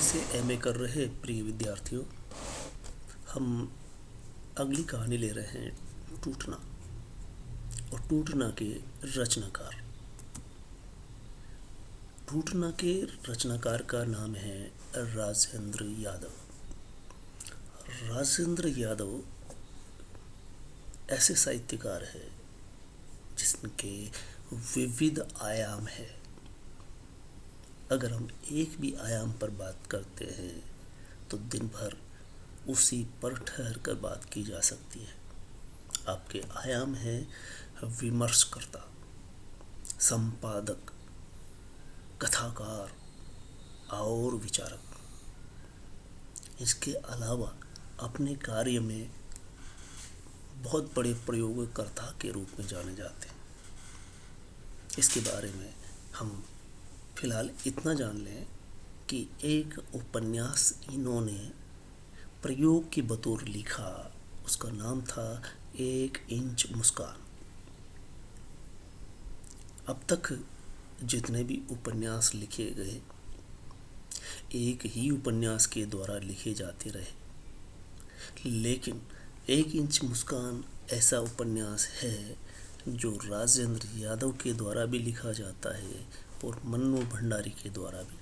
से एमए कर रहे प्रिय विद्यार्थियों, हम अगली कहानी ले रहे हैं टूटना और टूटना के रचनाकार। टूटना के रचनाकार का नाम है राजेंद्र यादव। राजेंद्र यादव ऐसे साहित्यकार है जिनके विविध आयाम है। अगर हम एक भी आयाम पर बात करते हैं तो दिन भर उसी पर ठहर कर बात की जा सकती है। आपके आयाम है विमर्शकर्ता, संपादक, कथाकार और विचारक। इसके अलावा अपने कार्य में बहुत बड़े प्रयोगकर्ता के रूप में जाने जाते हैं। इसके बारे में हम फिलहाल इतना जान लें कि एक उपन्यास इन्होंने प्रयोग के बतौर लिखा, उसका नाम था 1 इंच मुस्कान। अब तक जितने भी उपन्यास लिखे गए एक ही उपन्यास के द्वारा लिखे जाते रहे, लेकिन 1 इंच मुस्कान ऐसा उपन्यास है जो राजेंद्र यादव के द्वारा भी लिखा जाता है और मन्नू भंडारी के द्वारा भी।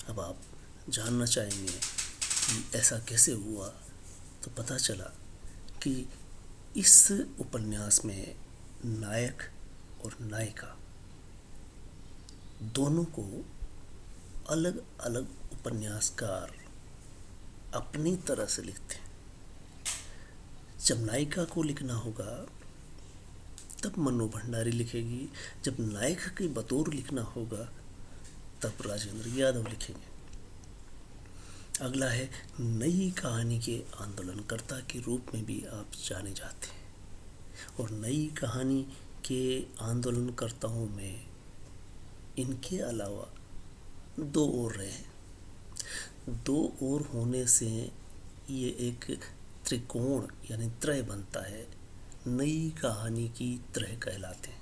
अब आप जानना चाहेंगे कि ऐसा कैसे हुआ, तो पता चला कि इस उपन्यास में नायक और नायिका दोनों को अलग अलग उपन्यासकार अपनी तरह से लिखते हैं। जब नायिका को लिखना होगा तब मन्नू भंडारी लिखेगी, जब नायक के बतौर लिखना होगा तब राजेंद्र यादव लिखेंगे। अगला है नई कहानी के आंदोलनकर्ता के रूप में भी आप जाने जाते हैं। और नई कहानी के आंदोलनकर्ताओं में इनके अलावा 2 और रहे। 2 और होने से ये एक त्रिकोण यानी त्रय बनता है। नई कहानी की त्रय कहलाते हैं,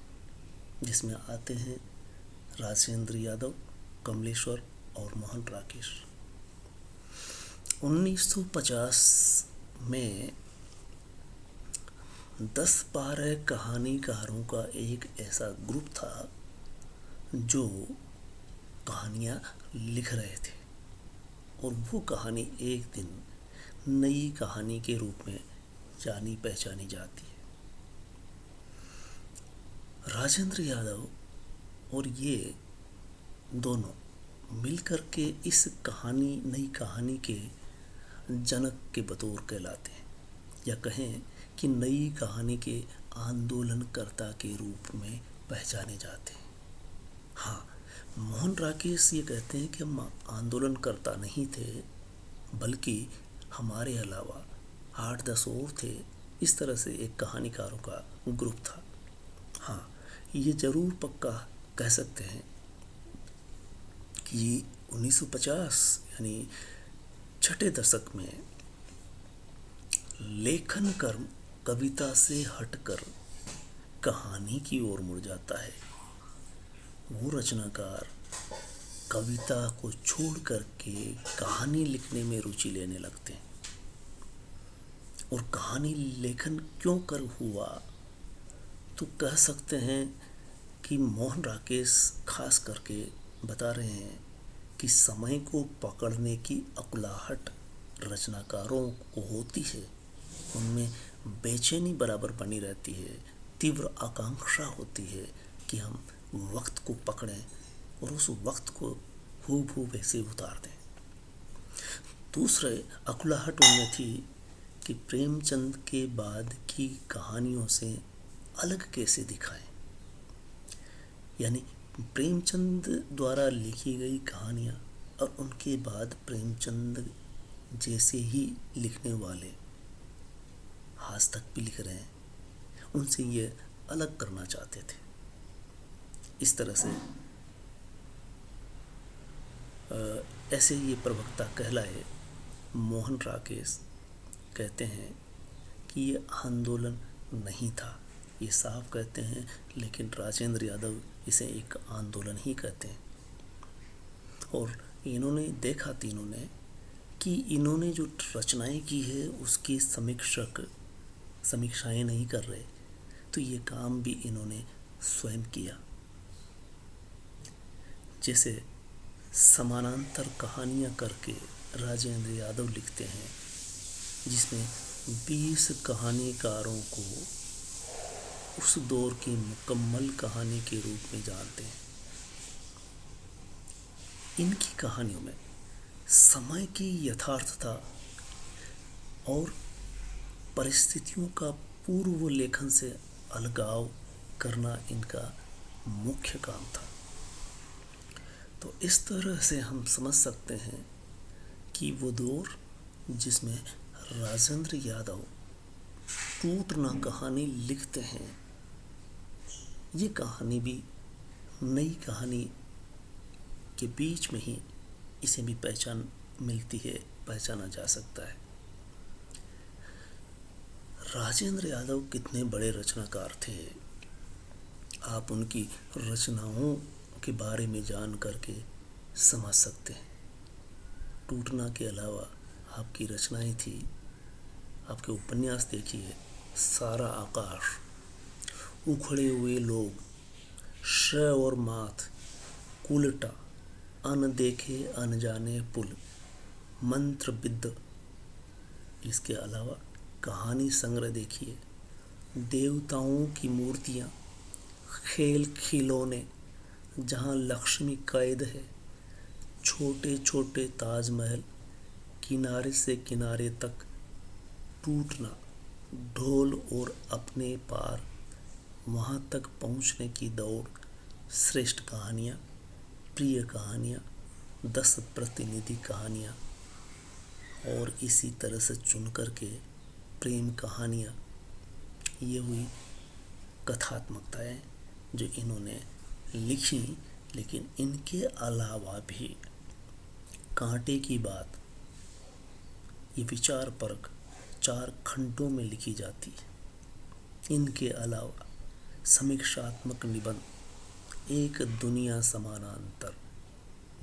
जिसमें आते हैं राजेंद्र यादव, कमलेश्वर और मोहन राकेश। 1950 में 10-12 कहानीकारों का एक ऐसा ग्रुप था जो कहानियाँ लिख रहे थे, और वो कहानी एक दिन नई कहानी के रूप में जानी पहचानी जाती है। राजेंद्र यादव और ये दोनों मिलकर के इस नई कहानी के जनक के बतौर कहलाते हैं, या कहें कि नई कहानी के आंदोलनकर्ता के रूप में पहचाने जाते हैं। हाँ, मोहन राकेश ये कहते हैं कि हम आंदोलनकर्ता नहीं थे, बल्कि हमारे अलावा 8-10 और थे। इस तरह से एक कहानीकारों का ग्रुप था। हाँ, ये ज़रूर पक्का कह सकते हैं कि 1950 यानी छठे दशक में लेखन कर्म कविता से हटकर कहानी की ओर मुड़ जाता है। वो रचनाकार कविता को छोड़ करके कहानी लिखने में रुचि लेने लगते हैं। और कहानी लेखन क्यों कर हुआ, तो कह सकते हैं कि मोहन राकेश खास करके बता रहे हैं कि समय को पकड़ने की अकुलाहट रचनाकारों को होती है। उनमें बेचैनी बराबर बनी रहती है, तीव्र आकांक्षा होती है कि हम वक्त को पकड़ें और उस वक्त को हूबहू वैसे उतार दें। दूसरे अकुलाहट उनमें थी कि प्रेमचंद के बाद की कहानियों से अलग कैसे दिखाएं, यानी प्रेमचंद द्वारा लिखी गई कहानियाँ और उनके बाद प्रेमचंद जैसे ही लिखने वाले आज तक भी लिख रहे हैं, उनसे ये अलग करना चाहते थे। इस तरह से ऐसे ये प्रवक्ता कहलाए मोहन राकेश कहते हैं कि ये आंदोलन नहीं था, ये साफ कहते हैं, लेकिन राजेंद्र यादव इसे एक आंदोलन ही कहते हैं। और इन्होंने देखा तीनों ने कि इन्होंने जो रचनाएं की है उसकी समीक्षाएं नहीं कर रहे, तो ये काम भी इन्होंने स्वयं किया। जैसे समानांतर कहानियाँ करके राजेंद्र यादव लिखते हैं, जिसमें 20 कहानीकारों को उस दौर की मुकम्मल कहानी के रूप में जानते हैं। इनकी कहानियों में समय की यथार्थता और परिस्थितियों का पूर्व लेखन से अलगाव करना इनका मुख्य काम था। तो इस तरह से हम समझ सकते हैं कि वो दौर जिसमें राजेंद्र यादव टूट ना कहानी लिखते हैं, ये कहानी भी नई कहानी के बीच में ही इसे भी पहचान मिलती है, पहचाना जा सकता है। राजेंद्र यादव कितने बड़े रचनाकार थे, आप उनकी रचनाओं के बारे में जान करके समझ सकते हैं। टूटना के अलावा आपकी रचनाएं थी, आपके उपन्यास देखिए, सारा आकाश, उखड़े हुए लोग, श और माथ, उल्टा, अनदेखे अनजाने पुल, मंत्रबिद्ध। इसके अलावा कहानी संग्रह देखिए, देवताओं की मूर्तियाँ, खेल खिलौने, जहाँ लक्ष्मी कैद है, छोटे छोटे ताजमहल, किनारे से किनारे तक, टूटना, ढोल और अपने पार, वहाँ तक पहुँचने की दौड़, श्रेष्ठ कहानियाँ, प्रिय कहानियाँ, 10 प्रतिनिधि कहानियाँ, और इसी तरह से चुन करके प्रेम कहानियाँ। ये हुई कथात्मकताएं जो इन्होंने लिखी। लेकिन इनके अलावा भी कांटे की बात, ये विचार परक 4 खंडों में लिखी जाती है। इनके अलावा समीक्षात्मक निबंध, एक दुनिया समानांतर,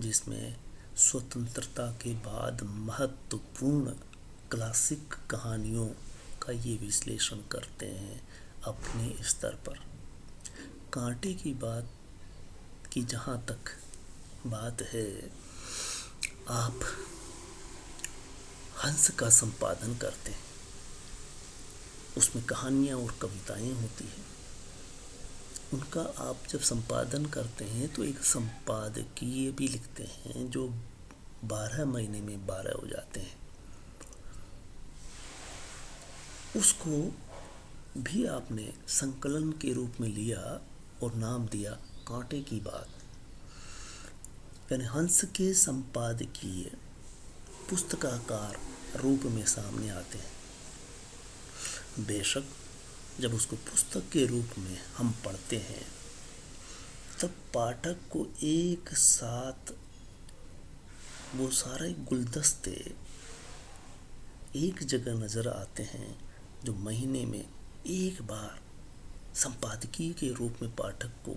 जिसमें स्वतंत्रता के बाद महत्वपूर्ण क्लासिक कहानियों का ये विश्लेषण करते हैं अपने स्तर पर। कांटे की बात की जहाँ तक बात है, आप हंस का संपादन करते हैं, उसमें कहानियाँ और कविताएं होती हैं। उनका आप जब संपादन करते हैं तो एक संपादकीय भी लिखते हैं जो 12 महीने में 12 हो जाते हैं। उसको भी आपने संकलन के रूप में लिया और नाम दिया कांटे की बात। यानी हंस के संपादकीय पुस्तकाकार रूप में सामने आते हैं। बेशक जब उसको पुस्तक के रूप में हम पढ़ते हैं तब पाठक को एक साथ वो सारे गुलदस्ते एक जगह नज़र आते हैं, जो महीने में एक बार संपादकीय के रूप में पाठक को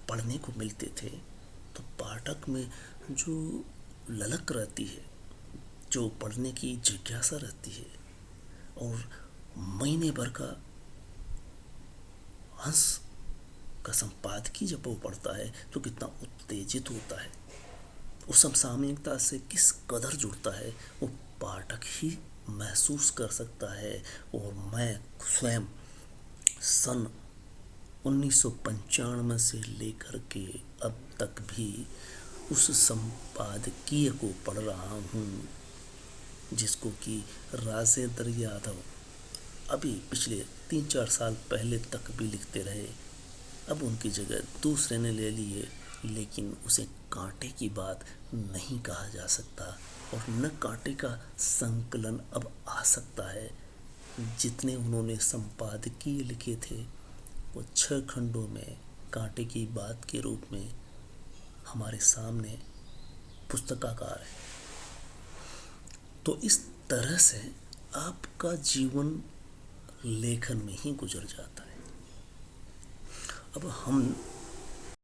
पढ़ने को मिलते थे। तो पाठक में जो ललक रहती है, जो पढ़ने की जिज्ञासा रहती है, और महीने भर का हंस का संपादकीय जब वो पढ़ता है तो कितना उत्तेजित होता है, उस समसामयिकता से किस कदर जुड़ता है, वो पाठक ही महसूस कर सकता है। और मैं स्वयं सन 1995 से लेकर के अब तक भी उस संपादकीय को पढ़ रहा हूँ, जिसको कि राजेंद्र यादव अभी पिछले 3-4 साल पहले तक भी लिखते रहे। अब उनकी जगह दूसरे ने ले लिए, लेकिन उसे कांटे की बात नहीं कहा जा सकता, और न कांटे का संकलन अब आ सकता है। जितने उन्होंने संपादकीय लिखे थे वो 6 खंडों में कांटे की बात के रूप में हमारे सामने पुस्तकाकार है। तो इस तरह से आपका जीवन लेखन में ही गुजर जाता है। अब हम